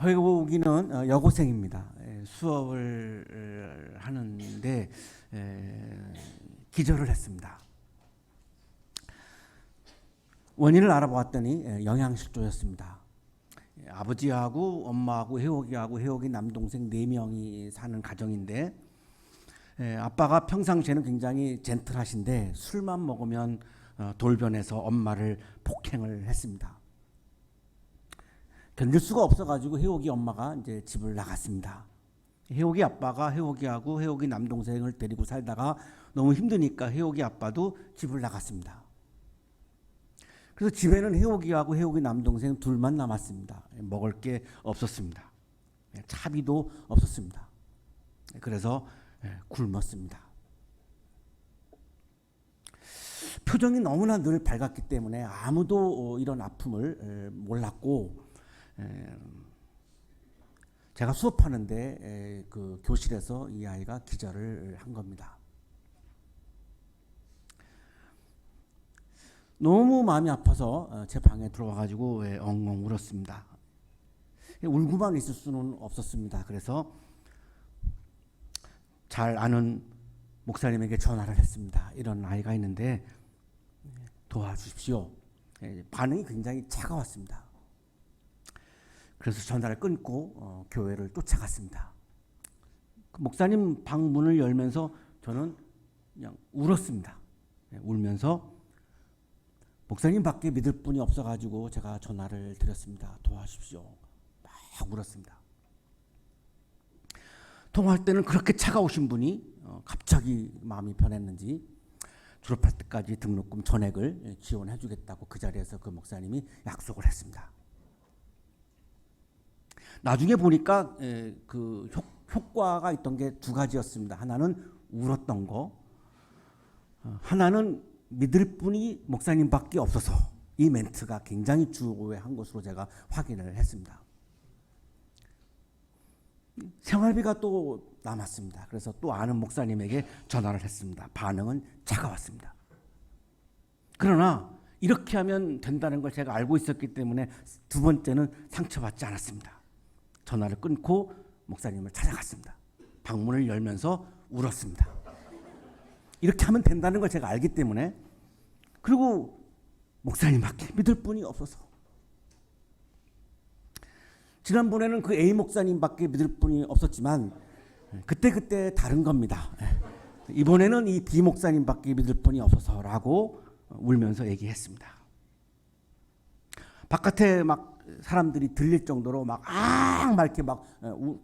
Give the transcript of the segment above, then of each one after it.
회복이는 여고생입니다. 수업을 하는데 기절을 했습니다. 원인을 알아보았더니 영양실조였습니다. 아버지하고 엄마하고 혜옥이 남동생 4명이 사는 가정인데 아빠가 평상시에는 굉장히 젠틀하신데 술만 먹으면 돌변해서 엄마를 폭행을 했습니다. 견딜 수가 없어가지고 혜옥이 엄마가 이제 집을 나갔습니다. 혜옥이 아빠가 혜옥이하고 혜옥이 남동생을 데리고 살다가 너무 힘드니까 혜옥이 아빠도 집을 나갔습니다. 그래서 집에는 혜옥이하고 혜옥이 남동생 둘만 남았습니다. 먹을 게 없었습니다. 차비도 없었습니다. 그래서 굶었습니다. 표정이 너무나 늘 밝았기 때문에 아무도 이런 아픔을 몰랐고, 제가 수업하는데 그 교실에서 이 아이가 기절을 한 겁니다. 너무 마음이 아파서 제 방에 들어와가지고 엉엉 울었습니다. 울고만 있을 수는 없었습니다. 그래서 잘 아는 목사님에게 전화를 했습니다. 이런 아이가 있는데 도와주십시오. 반응이 굉장히 차가웠습니다. 그래서 전화를 끊고 교회를 쫓아갔습니다. 그 목사님 방 문을 열면서 저는 그냥 울었습니다. 울면서 목사님 밖에 믿을 분이 없어가지고 제가 전화를 드렸습니다. 도와주십시오. 막 울었습니다. 통화할 때는 그렇게 차가우신 분이 갑자기 마음이 변했는지 졸업할 때까지 등록금 전액을 지원해 주겠다고 그 자리에서 그 목사님이 약속을 했습니다. 나중에 보니까 그 효과가 있던 게 2가지였습니다. 하나는 울었던 거, 하나는 믿을 분이 목사님밖에 없어서 이 멘트가 굉장히 중요한 것으로 제가 확인을 했습니다. 생활비가 또 남았습니다. 그래서 또 아는 목사님에게 전화를 했습니다. 반응은 차가웠습니다. 그러나 이렇게 하면 된다는 걸 제가 알고 있었기 때문에 2번째는 상처받지 않았습니다. 전화를 끊고 목사님을 찾아갔습니다. 방문을 열면서 울었습니다. 이렇게 하면 된다는 걸 제가 알기 때문에, 그리고 목사님밖에 믿을 분이 없어서, 지난번에는 그 A 목사님밖에 믿을 분이 없었지만 그때 다른 겁니다. 이번에는 이 B 목사님밖에 믿을 분이 없어서라고 울면서 얘기했습니다. 바깥에 막 사람들이 들릴 정도로 막 이렇게 막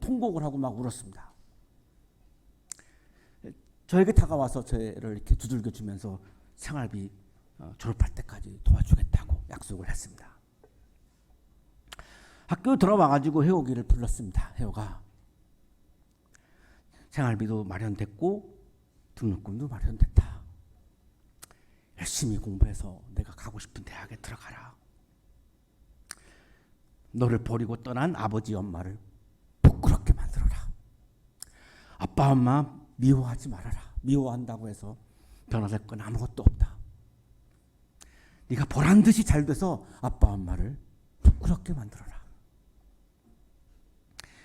통곡을 하고 막 울었습니다. 저에게 다가와서 저를 이렇게 두들겨 주면서 생활비 졸업할 때까지 도와주겠다고 약속을 했습니다. 학교 들어와가지고 혜옥이를 불렀습니다. 혜옥아, 생활비도 마련됐고 등록금도 마련됐다. 열심히 공부해서 내가 가고 싶은 대학에 들어가라. 너를 버리고 떠난 아버지 엄마를 부끄럽게 만들어라. 아빠 엄마 미워하지 말아라. 미워한다고 해서 변화될 건 아무것도 없다. 네가 보란듯이 잘 돼서 아빠 엄마를 부끄럽게 만들어라.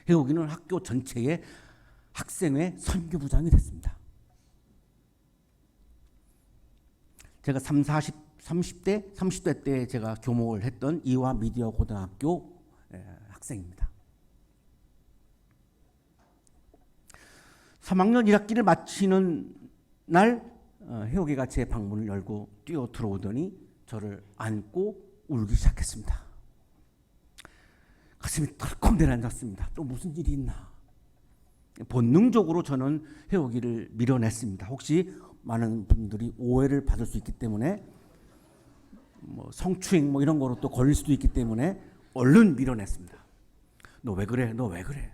혜옥이는 학교 전체의 학생회 선교부장이 됐습니다. 제가 30대 때 제가 교목을 했던 이화 미디어 고등학교 학생입니다. 3학년 1학기를 마치는 날 혜옥이가 제 방문을 열고 뛰어 들어오더니 저를 안고 울기 시작했습니다. 가슴이 덜컥 내려앉았습니다. 또 무슨 일이 있나. 본능적으로 저는 혜옥이를 밀어냈습니다. 혹시 많은 분들이 오해를 받을 수 있기 때문에 성추행 이런 거로 또 걸릴 수도 있기 때문에 얼른 밀어냈습니다. 너 왜 그래? 너 왜 그래?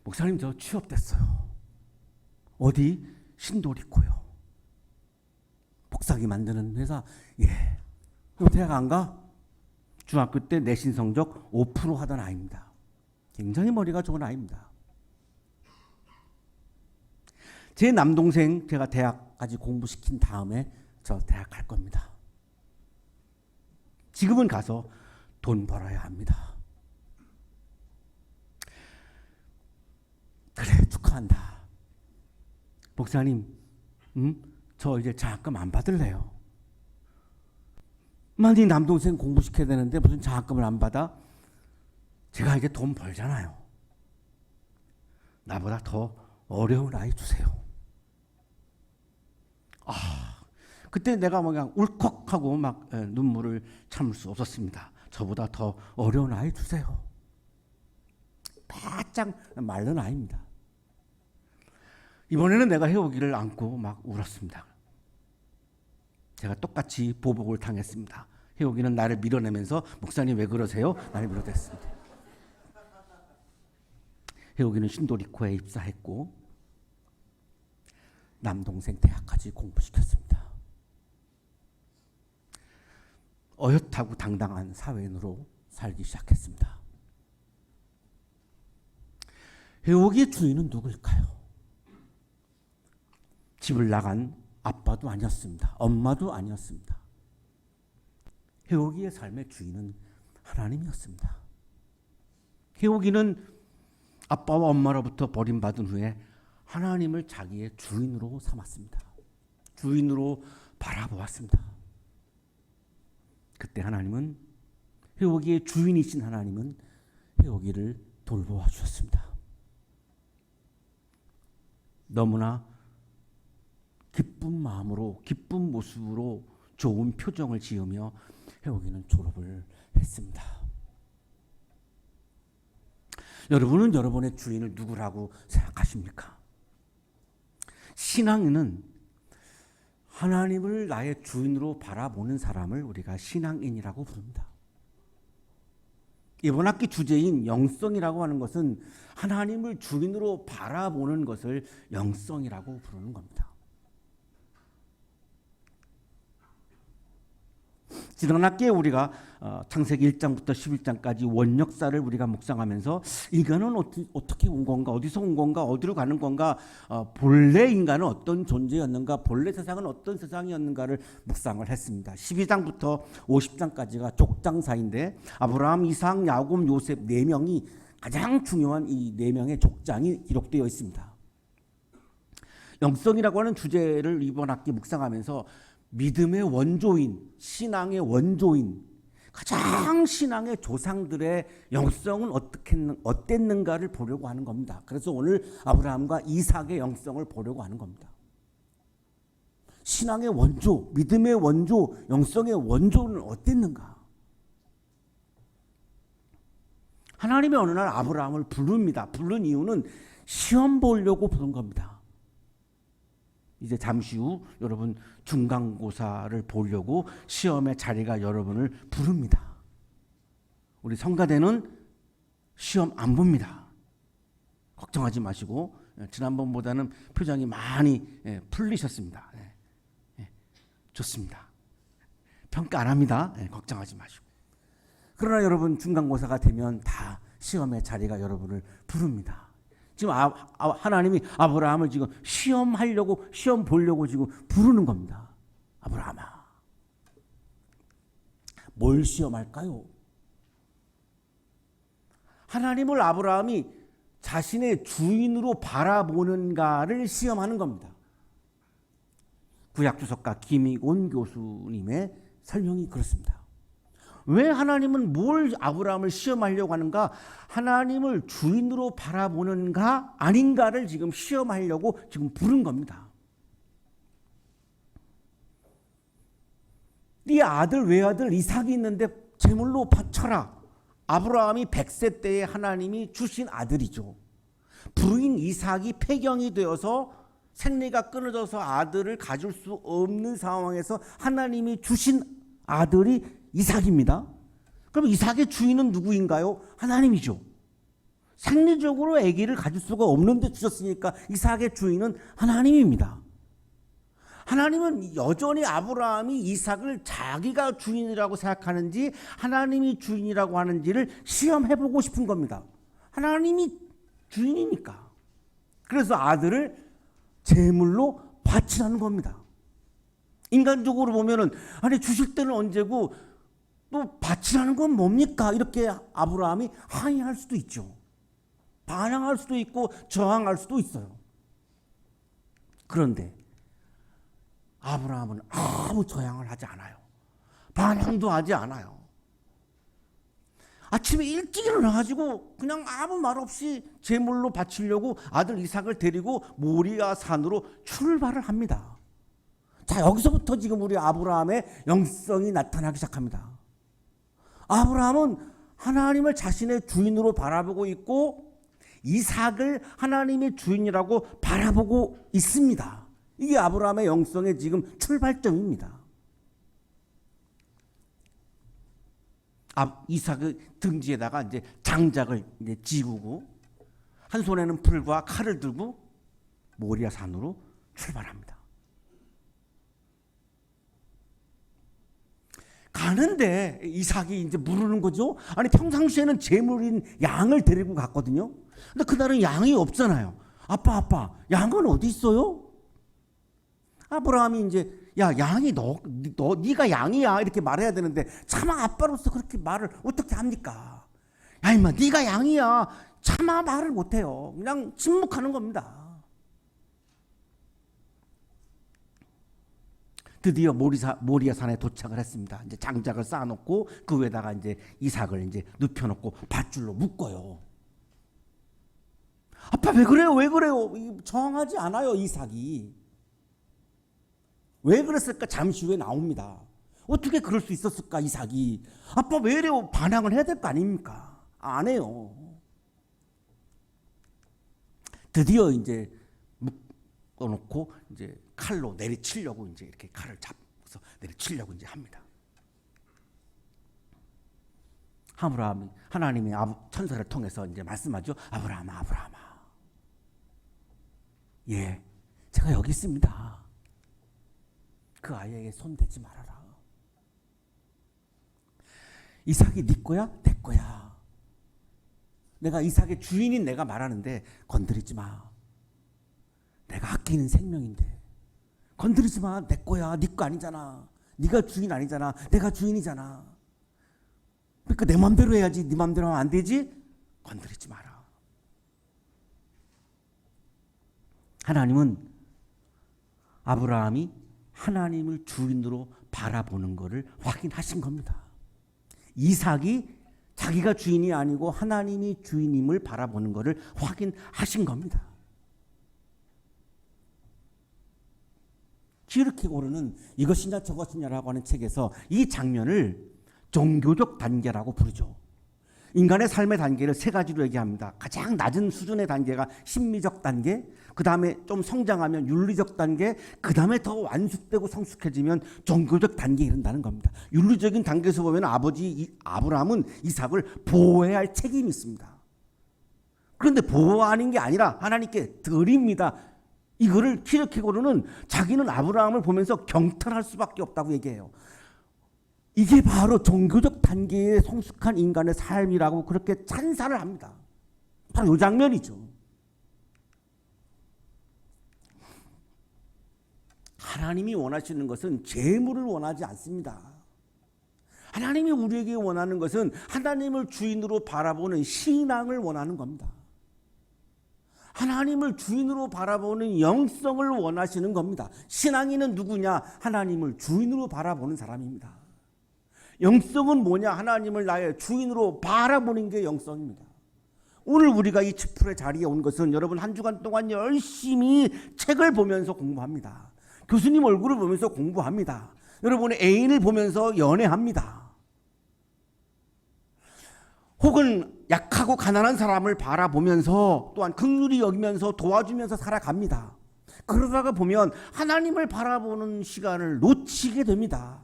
목사님 저 취업됐어요. 어디? 신도리코요. 복사기 만드는 회사. 예. 너 대학 안 가? 중학교 때 내신 성적 5% 하던 아이입니다. 굉장히 머리가 좋은 아이입니다. 제 남동생 제가 대학까지 공부시킨 다음에 저 대학 갈 겁니다. 지금은 가서 돈 벌어야 합니다. 기도한다. 목사님, 저 이제 장학금 안 받을래요. 만약 남동생 공부시켜야 되는데 무슨 장학금을 안 받아? 제가 이제 돈 벌잖아요. 나보다 더 어려운 아이 주세요. 그때 내가 그냥 울컥하고 막 눈물을 참을 수 없었습니다. 저보다 더 어려운 아이 주세요. 바짝 마른 아이입니다. 이번에는 내가 혜옥이를 안고 막 울었습니다. 제가 똑같이 보복을 당했습니다. 혜옥이는 나를 밀어내면서 목사님 왜 그러세요? 나를 밀어댔습니다. 혜옥이는 신도리코에 입사했고 남동생 대학까지 공부시켰습니다. 어엿하고 당당한 사회인으로 살기 시작했습니다. 혜옥이의 주인은 누구일까요? 집을 나간 아빠도 아니었습니다. 엄마도 아니었습니다. 혜옥이의 삶의 주인은 하나님이었습니다. 혜옥이는 아빠와 엄마로부터 버림받은 후에 하나님을 자기의 주인으로 삼았습니다. 주인으로 바라보았습니다. 그때 하나님은, 혜옥이의 주인이신 하나님은 혜옥이를 돌보아 주셨습니다. 너무나 기쁜 마음으로, 기쁜 모습으로 좋은 표정을 지으며 혜옥이는 졸업을 했습니다. 여러분은 여러분의 주인을 누구라고 생각하십니까? 신앙인은 하나님을 나의 주인으로 바라보는 사람을 우리가 신앙인이라고 부릅니다. 이번 학기 주제인 영성이라고 하는 것은 하나님을 주인으로 바라보는 것을 영성이라고 부르는 겁니다. 지난 학기에 우리가 창세기 1장부터 11장까지 원역사를 우리가 묵상하면서 인간은 어떻게 온 건가, 어디서 온 건가, 어디로 가는 건가, 본래 인간은 어떤 존재였는가, 본래 세상은 어떤 세상이었는가를 묵상을 했습니다. 12장부터 50장까지가 족장사인데 아브라함, 이삭, 야곱, 요셉 4명이 가장 중요한 이 4명의 족장이 기록되어 있습니다. 영성이라고 하는 주제를 이번 학기 묵상하면서 믿음의 원조인, 신앙의 원조인, 가장 신앙의 조상들의 영성은 어땠는가를 보려고 하는 겁니다. 그래서 오늘 아브라함과 이삭의 영성을 보려고 하는 겁니다. 신앙의 원조, 믿음의 원조, 영성의 원조는 어땠는가? 하나님이 어느 날 아브라함을 부릅니다. 부른 이유는 시험 보려고 부른 겁니다. 이제 잠시 후 여러분 중간고사를 보려고 시험의 자리가 여러분을 부릅니다. 우리 성가대는 시험 안 봅니다. 걱정하지 마시고 지난번보다는 표정이 많이 풀리셨습니다. 좋습니다. 평가 안 합니다. 걱정하지 마시고. 그러나 여러분 중간고사가 되면 다 시험의 자리가 여러분을 부릅니다. 지금 하나님이 아브라함을 지금 시험하려고, 시험 보려고 지금 부르는 겁니다. 아브라함아, 뭘 시험할까요? 하나님을 아브라함이 자신의 주인으로 바라보는가를 시험하는 겁니다. 구약주석가 김익온 교수님의 설명이 그렇습니다. 왜 하나님은 뭘 아브라함을 시험하려고 하는가? 하나님을 주인으로 바라보는가 아닌가를 지금 시험하려고 지금 부른 겁니다. 네 아들 외아들 이삭이 있는데 제물로 바쳐라. 아브라함이 100세 때에 하나님이 주신 아들이죠. 부인 이삭이 폐경이 되어서 생리가 끊어져서 아들을 가질 수 없는 상황에서 하나님이 주신 아들이 이삭입니다. 그럼 이삭의 주인은 누구인가요? 하나님이죠. 생리적으로 아기를 가질 수가 없는데 주셨으니까 이삭의 주인은 하나님입니다. 하나님은 여전히 아브라함이 이삭을 자기가 주인이라고 생각하는지 하나님이 주인이라고 하는지를 시험해보고 싶은 겁니다. 하나님이 주인이니까. 그래서 아들을 제물로 바치라는 겁니다. 인간적으로 보면은 아니 주실 때는 언제고 또 바치라는 건 뭡니까? 이렇게 아브라함이 항의할 수도 있죠. 반항할 수도 있고 저항할 수도 있어요. 그런데 아브라함은 아무 저항을 하지 않아요. 반항도 하지 않아요. 아침에 일찍 일어나가지고 그냥 아무 말 없이 제물로 바치려고 아들 이삭을 데리고 모리아 산으로 출발을 합니다. 자, 여기서부터 지금 우리 아브라함의 영성이 나타나기 시작합니다. 아브라함은 하나님을 자신의 주인으로 바라보고 있고 이삭을 하나님의 주인이라고 바라보고 있습니다. 이게 아브라함의 영성의 지금 출발점입니다. 이삭의 등지에다가 이제 장작을 이제 지우고 한 손에는 풀과 칼을 들고 모리아 산으로 출발합니다. 가는데 이삭이 이제 물으는 거죠. 아니 평상시에는 제물인 양을 데리고 갔거든요. 근데 그날은 양이 없잖아요. 아빠, 양은 어디 있어요? 아브라함이 이제 야, 양이 네가 양이야 이렇게 말해야 되는데 차마 아빠로서 그렇게 말을 어떻게 합니까? 야, 임마, 네가 양이야. 차마 말을 못해요. 그냥 침묵하는 겁니다. 드디어 모리아 산에 도착을 했습니다. 이제 장작을 쌓아놓고 그 위에다가 이제 이삭을 이제 눕혀놓고 밧줄로 묶어요. 아빠 왜 그래요? 왜 그래요? 저항하지 않아요, 이삭이. 왜 그랬을까? 잠시 후에 나옵니다. 어떻게 그럴 수 있었을까, 이삭이. 아빠 왜 이래요? 반항을 해야 될 거 아닙니까? 안 해요. 드디어 이제 묶어놓고 이제 칼로 내리치려고 이제 이렇게 칼을 잡고서 내리치려고 이제 합니다. 하나님이 천사를 통해서 이제 말씀하죠. 아브라함아. 예, 제가 여기 있습니다. 그 아이에게 손 대지 말아라. 이삭이 네 거야? 내 거야. 내가 이삭의 주인인 내가 말하는데 건드리지 마. 내가 아끼는 생명인데 건드리지 마. 내 거야. 네 거 아니잖아. 네가 주인 아니잖아. 내가 주인이잖아. 그러니까 내 맘대로 해야지. 네 맘대로 하면 안 되지? 건드리지 마라. 하나님은 아브라함이 하나님을 주인으로 바라보는 것을 확인하신 겁니다. 이삭이 자기가 주인이 아니고 하나님이 주인임을 바라보는 것을 확인하신 겁니다. 키르케고르는 이것이냐 저것이냐라고 하는 책에서 이 장면을 종교적 단계라고 부르죠. 인간의 삶의 단계를 세 가지로 얘기합니다. 가장 낮은 수준의 단계가 심미적 단계, 그 다음에 좀 성장하면 윤리적 단계, 그 다음에 더 완숙되고 성숙해지면 종교적 단계에 이른다는 겁니다. 윤리적인 단계에서 보면 아브라함은 이삭을 보호해야 할 책임이 있습니다. 그런데 보호하는 게 아니라 하나님께 드립니다. 이거를 키르케고르는 자기는 아브라함을 보면서 경탄할 수밖에 없다고 얘기해요. 이게 바로 종교적 단계에 성숙한 인간의 삶이라고 그렇게 찬사를 합니다. 바로 이 장면이죠. 하나님이 원하시는 것은 재물을 원하지 않습니다. 하나님이 우리에게 원하는 것은 하나님을 주인으로 바라보는 신앙을 원하는 겁니다. 하나님을 주인으로 바라보는 영성을 원하시는 겁니다. 신앙인은 누구냐? 하나님을 주인으로 바라보는 사람입니다. 영성은 뭐냐? 하나님을 나의 주인으로 바라보는 게 영성입니다. 오늘 우리가 이 치풀의 자리에 온 것은 여러분 한 주간 동안 열심히 책을 보면서 공부합니다. 교수님 얼굴을 보면서 공부합니다. 여러분의 애인을 보면서 연애합니다. 혹은 약하고 가난한 사람을 바라보면서 또한 긍휼히 여기면서 도와주면서 살아갑니다. 그러다가 보면 하나님을 바라보는 시간을 놓치게 됩니다.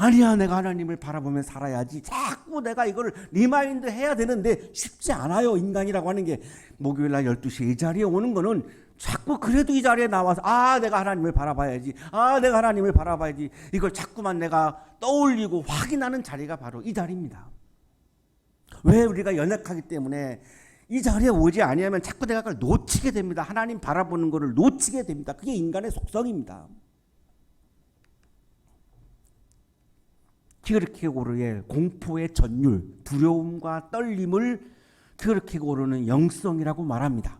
아니야, 내가 하나님을 바라보며 살아야지. 자꾸 내가 이걸 리마인드 해야 되는데 쉽지 않아요. 인간이라고 하는 게. 목요일 날 12시에 이 자리에 오는 거는 자꾸 그래도 이 자리에 나와서 내가 하나님을 바라봐야지. 내가 하나님을 바라봐야지. 이걸 자꾸만 내가 떠올리고 확인하는 자리가 바로 이 자리입니다. 왜? 우리가 연약하기 때문에 이 자리에 오지 아니하면 자꾸 내가 그걸 놓치게 됩니다. 하나님 바라보는 것을 놓치게 됩니다. 그게 인간의 속성입니다. 키르케고르의 공포의 전율, 두려움과 떨림을 그렇게 고르는 영성이라고 말합니다.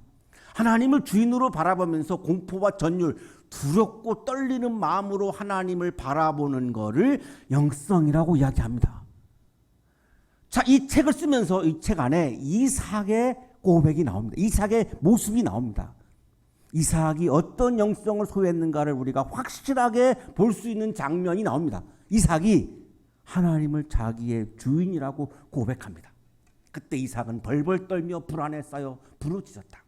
하나님을 주인으로 바라보면서 공포와 전율, 두렵고 떨리는 마음으로 하나님을 바라보는 것을 영성이라고 이야기합니다. 자, 이 책을 쓰면서 이 책 안에 이삭의 고백이 나옵니다. 이삭의 모습이 나옵니다. 이삭이 어떤 영성을 소유했는가를 우리가 확실하게 볼 수 있는 장면이 나옵니다. 이삭이 하나님을 자기의 주인이라고 고백합니다. 그때 이삭은 벌벌 떨며 불안에 쌓여 부르짖었다.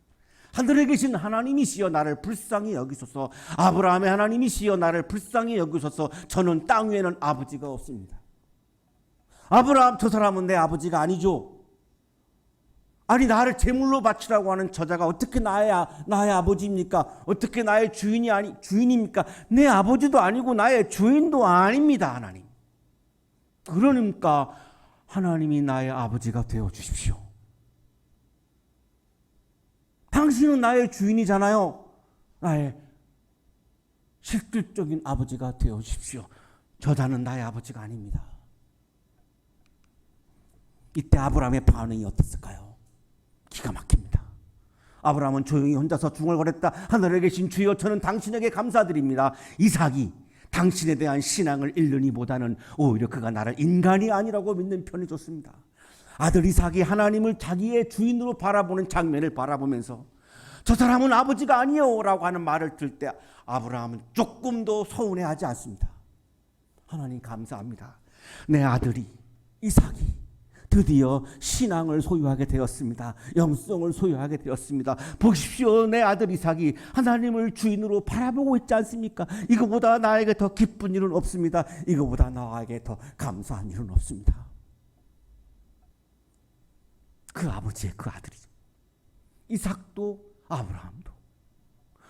하늘에 계신 하나님이시여 나를 불쌍히 여기소서. 아브라함의 하나님이시여 나를 불쌍히 여기소서. 저는 땅 위에는 아버지가 없습니다. 아브라함, 저 사람은 내 아버지가 아니죠. 아니, 나를 제물로 바치라고 하는 저자가 어떻게 나의 아버지입니까? 어떻게 나의 주인입니까? 내 아버지도 아니고 나의 주인도 아닙니다, 하나님. 그러니까 하나님이 나의 아버지가 되어 주십시오. 당신은 나의 주인이잖아요. 나의 실질적인 아버지가 되어 주십시오. 저자는 나의 아버지가 아닙니다. 이때 아브라함의 반응이 어땠을까요? 기가 막힙니다. 아브라함은 조용히 혼자서 중얼거렸다. 하늘에 계신 주여, 저는 당신에게 감사드립니다. 이삭이 당신에 대한 신앙을 잃느니보다는 오히려 그가 나를 인간이 아니라고 믿는 편이 좋습니다. 아들 이삭이 하나님을 자기의 주인으로 바라보는 장면을 바라보면서 저 사람은 아버지가 아니요 라고 하는 말을 들을 때 아브라함은 조금도 서운해하지 않습니다. 하나님 감사합니다. 내 아들이 이삭이 드디어 신앙을 소유하게 되었습니다. 영성을 소유하게 되었습니다. 보십시오, 내 아들 이삭이 하나님을 주인으로 바라보고 있지 않습니까? 이거보다 나에게 더 기쁜 일은 없습니다. 이거보다 나에게 더 감사한 일은 없습니다. 그 아버지의 그 아들이죠. 이삭도 아브라함도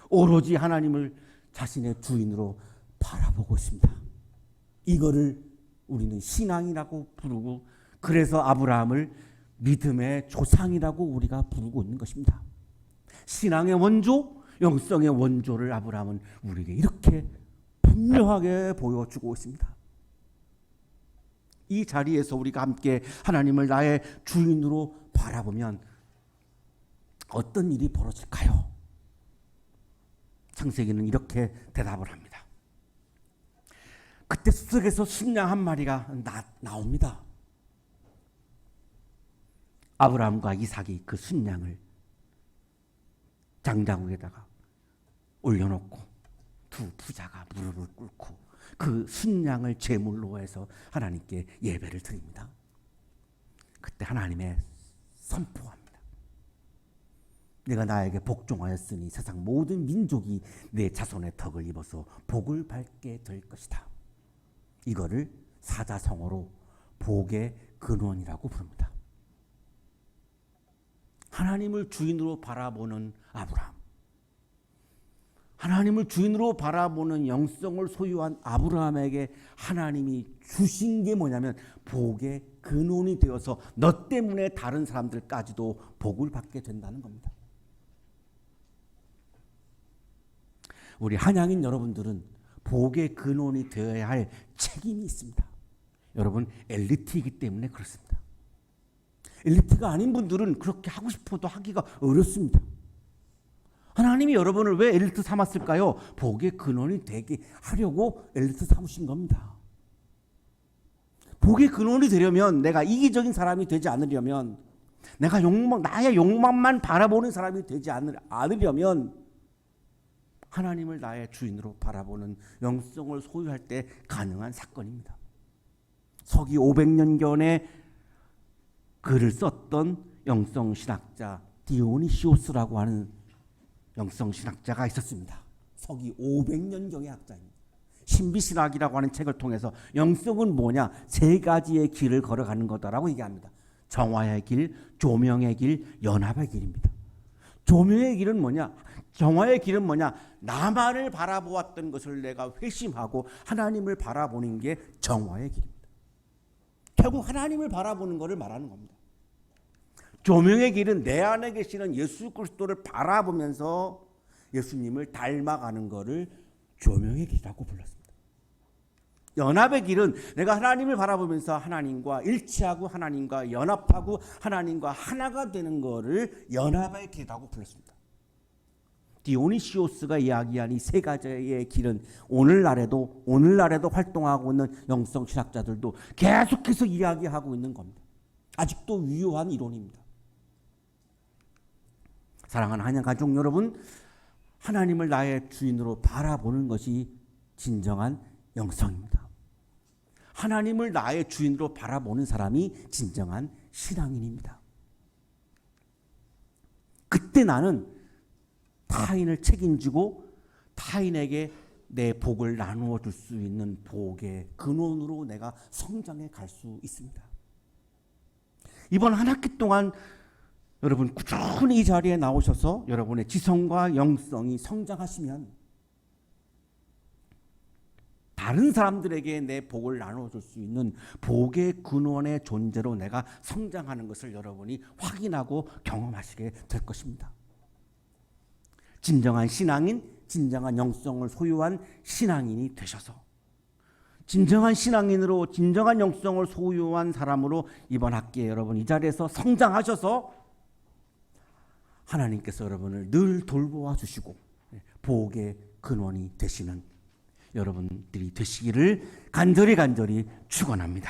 오로지 하나님을 자신의 주인으로 바라보고 있습니다. 이거를 우리는 신앙이라고 부르고, 그래서 아브라함을 믿음의 조상이라고 우리가 부르고 있는 것입니다. 신앙의 원조, 영성의 원조를 아브라함은 우리에게 이렇게 분명하게 보여주고 있습니다. 이 자리에서 우리가 함께 하나님을 나의 주인으로 바라보면 어떤 일이 벌어질까요? 창세기는 이렇게 대답을 합니다. 그때 숲속에서 순양 한 마리가 나옵니다. 아브라함과 이삭이 그 순양을 장자국에다가 올려놓고 두 부자가 무릎을 꿇고 그 순양을 제물로 해서 하나님께 예배를 드립니다. 그때 하나님의 선포합니다. 내가 나에게 복종하였으니 세상 모든 민족이 내 자손의 덕을 입어서 복을 밟게 될 것이다. 이거를 사자성어로 복의 근원이라고 부릅니다. 하나님을 주인으로 바라보는 아브라함, 하나님을 주인으로 바라보는 영성을 소유한 아브라함에게 하나님이 주신 게 뭐냐면 복의 근원이 되어서 너 때문에 다른 사람들까지도 복을 받게 된다는 겁니다. 우리 한양인 여러분들은 복의 근원이 되어야 할 책임이 있습니다. 여러분, 엘리트이기 때문에 그렇습니다. 엘리트가 아닌 분들은 그렇게 하고 싶어도 하기가 어렵습니다. 하나님이 여러분을 왜 엘리트 삼았을까요? 복의 근원이 되게 하려고 엘리트 삼으신 겁니다. 복의 근원이 되려면, 내가 이기적인 사람이 되지 않으려면, 내가 나의 욕망만 바라보는 사람이 되지 않으려면 하나님을 나의 주인으로 바라보는 영성을 소유할 때 가능한 사건입니다. 서기 500년경에 글을 썼던 영성신학자 디오니시오스라고 하는 영성신학자가 있었습니다. 서기 500년경의 학자입니다. 신비신학이라고 하는 책을 통해서 영성은 뭐냐? 세 가지의 길을 걸어가는 거다라고 얘기합니다. 정화의 길, 조명의 길, 연합의 길입니다. 조명의 길은 뭐냐? 정화의 길은 뭐냐? 나만을 바라보았던 것을 내가 회심하고 하나님을 바라보는 게 정화의 길입니다. 결국 하나님을 바라보는 것을 말하는 겁니다. 조명의 길은 내 안에 계시는 예수 그리스도를 바라보면서 예수님을 닮아가는 것을 조명의 길이라고 불렀습니다. 연합의 길은 내가 하나님을 바라보면서 하나님과 일치하고 하나님과 연합하고 하나님과 하나가 되는 것을 연합의 길이라고 불렀습니다. 디오니시오스가 이야기한 이 세 가지의 길은 오늘날에도 활동하고 있는 영성 신학자들도 계속해서 이야기하고 있는 겁니다. 아직도 유효한 이론입니다. 사랑하는 한양 가족 여러분, 하나님을 나의 주인으로 바라보는 것이 진정한 영성입니다. 하나님을 나의 주인으로 바라보는 사람이 진정한 신앙인입니다. 그때 나는 타인을 책임지고 타인에게 내 복을 나누어 줄 수 있는 복의 근원으로 내가 성장해 갈 수 있습니다. 이번 한 학기 동안 여러분 꾸준히 이 자리에 나오셔서 여러분의 지성과 영성이 성장하시면 다른 사람들에게 내 복을 나눠줄 수 있는 복의 근원의 존재로 내가 성장하는 것을 여러분이 확인하고 경험하시게 될 것입니다. 진정한 신앙인, 진정한 영성을 소유한 신앙인이 되셔서 진정한 신앙인으로 진정한 영성을 소유한 사람으로 이번 학기에 여러분 이 자리에서 성장하셔서 하나님께서 여러분을 늘 돌보아 주시고 복의 근원이 되시는 여러분들이 되시기를 간절히 축원합니다.